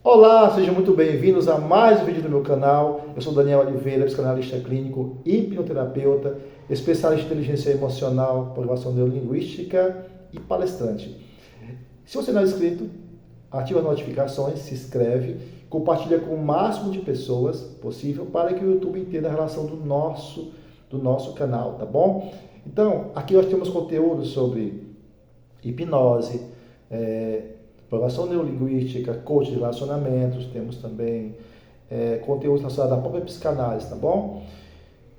Olá, sejam muito bem-vindos a mais um vídeo do meu canal. Eu sou Daniel Oliveira, psicanalista clínico, hipnoterapeuta, especialista em inteligência emocional, programação neurolinguística e palestrante. Se você não é inscrito, ativa as notificações, se inscreve, compartilha com o máximo de pessoas possível para que o YouTube entenda a relação do nosso canal, tá bom? Então, aqui nós temos conteúdo sobre hipnose, programação neurolinguística, coach de relacionamentos, temos também conteúdo relacionado à própria psicanálise, tá bom?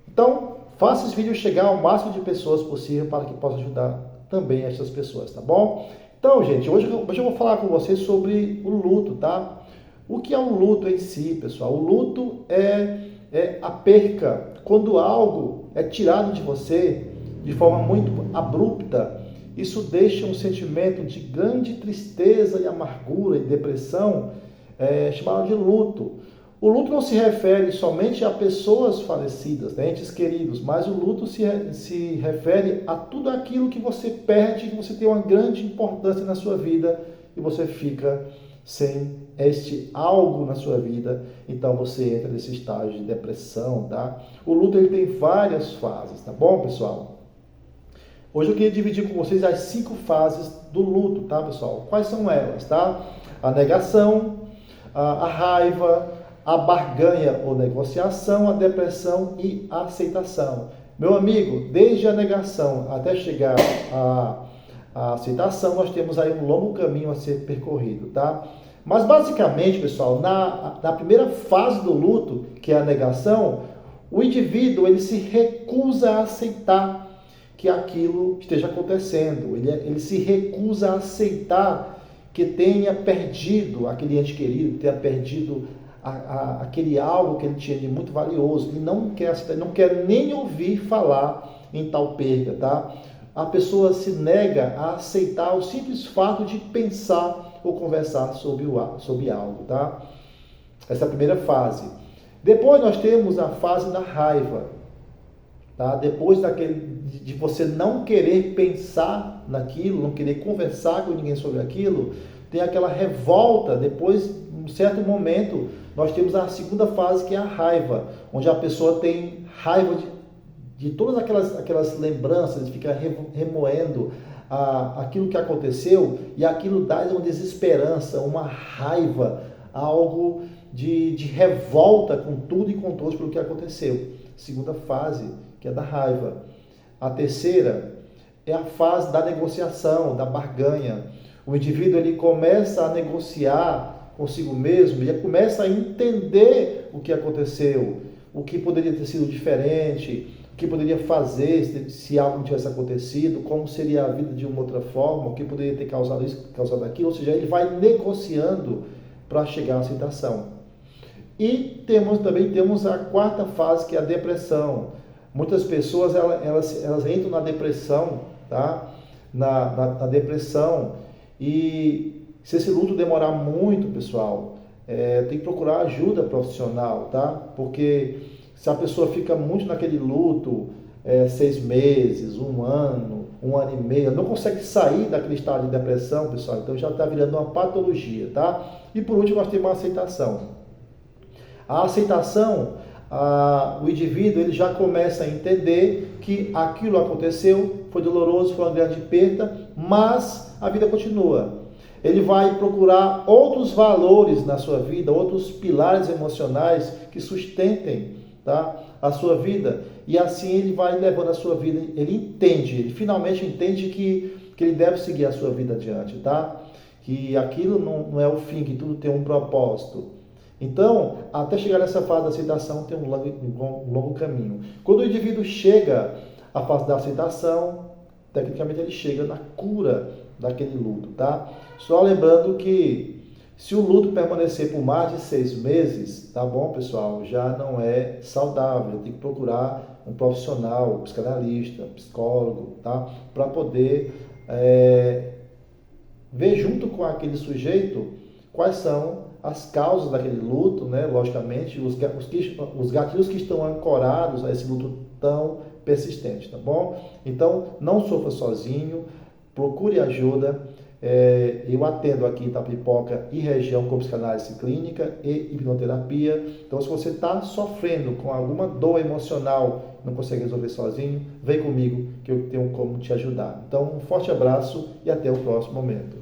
Então, faça esse vídeo chegar ao máximo de pessoas possível para que possa ajudar também essas pessoas, tá bom? Então, gente, hoje eu vou falar com vocês sobre o luto, tá? O que é o luto em si, pessoal? O luto é a perca, quando algo é tirado de você de forma muito abrupta. Isso deixa um sentimento de grande tristeza e amargura e depressão, chamado de luto. O luto não se refere somente a pessoas falecidas, né, entes queridos, mas o luto se refere a tudo aquilo que você perde, que você tem uma grande importância na sua vida e você fica sem este algo na sua vida, então você entra nesse estágio de depressão, tá? O luto ele tem várias fases, tá bom, pessoal? Hoje eu queria dividir com vocês as 5 fases do luto, tá, pessoal? Quais são elas, tá? A negação, a raiva, a barganha ou negociação, a depressão e a aceitação. Meu amigo, desde a negação até chegar à aceitação, nós temos aí um longo caminho a ser percorrido, tá? Mas basicamente, pessoal, na primeira fase do luto, que é a negação, o indivíduo ele se recusa a aceitar que aquilo esteja acontecendo. Ele se recusa a aceitar que tenha perdido aquele ente querido, que tenha perdido aquele algo que ele tinha de muito valioso. Ele não quer aceitar, não quer nem ouvir falar em tal perda, tá? A pessoa se nega a aceitar o simples fato de pensar ou conversar sobre algo, tá? Essa é a primeira fase. Depois nós temos a fase da raiva, tá? Depois de você não querer pensar naquilo, não querer conversar com ninguém sobre aquilo, tem aquela revolta. Depois, em um certo momento, nós temos a segunda fase, que é a raiva, onde a pessoa tem raiva de todas aquelas lembranças, fica remoendo aquilo que aconteceu, e aquilo dá uma desesperança, uma raiva, algo de revolta com tudo e com todos pelo que aconteceu. Segunda fase, que é da raiva. A terceira é a fase da negociação, da barganha. O indivíduo ele começa a negociar consigo mesmo, ele começa a entender o que aconteceu, o que poderia ter sido diferente, o que poderia fazer se algo não tivesse acontecido, como seria a vida de uma outra forma, o que poderia ter causado isso, causado aquilo. Ou seja, ele vai negociando para chegar à aceitação. E também temos a quarta fase, que é a depressão. Muitas pessoas elas entram na depressão, tá? Na depressão, e se esse luto demorar muito, pessoal, tem que procurar ajuda profissional, tá? Porque se a pessoa fica muito naquele luto, 6 meses, 1 ano, 1 ano e meio, não consegue sair daquele estado de depressão, pessoal, então já está virando uma patologia, tá? E por último nós temos a aceitação. A aceitação, o indivíduo ele já começa a entender que aquilo aconteceu, foi doloroso, foi uma grande perda, mas a vida continua. Ele vai procurar outros valores na sua vida, outros pilares emocionais que sustentem, tá, a sua vida, e assim ele vai levando a sua vida. Ele finalmente entende que ele deve seguir a sua vida adiante, tá? Que aquilo não é o fim, que tudo tem um propósito. Então, até chegar nessa fase da aceitação tem um longo caminho. Quando o indivíduo chega à fase da aceitação, tecnicamente ele chega na cura daquele luto, tá? Só lembrando que se o luto permanecer por mais de 6 meses, tá bom, pessoal, já não é saudável. Tem que procurar um profissional, um psicanalista, um psicólogo, tá? Para poder ver junto com aquele sujeito quais são as causas daquele luto, né? Logicamente, os gatilhos que estão ancorados a esse luto tão persistente, tá bom? Então, não sofra sozinho, procure ajuda. Eu atendo aqui em Itapipoca e região com psicanálise clínica e hipnoterapia. Então, se você está sofrendo com alguma dor emocional, não consegue resolver sozinho, vem comigo que eu tenho como te ajudar. Então, um forte abraço e até o próximo momento.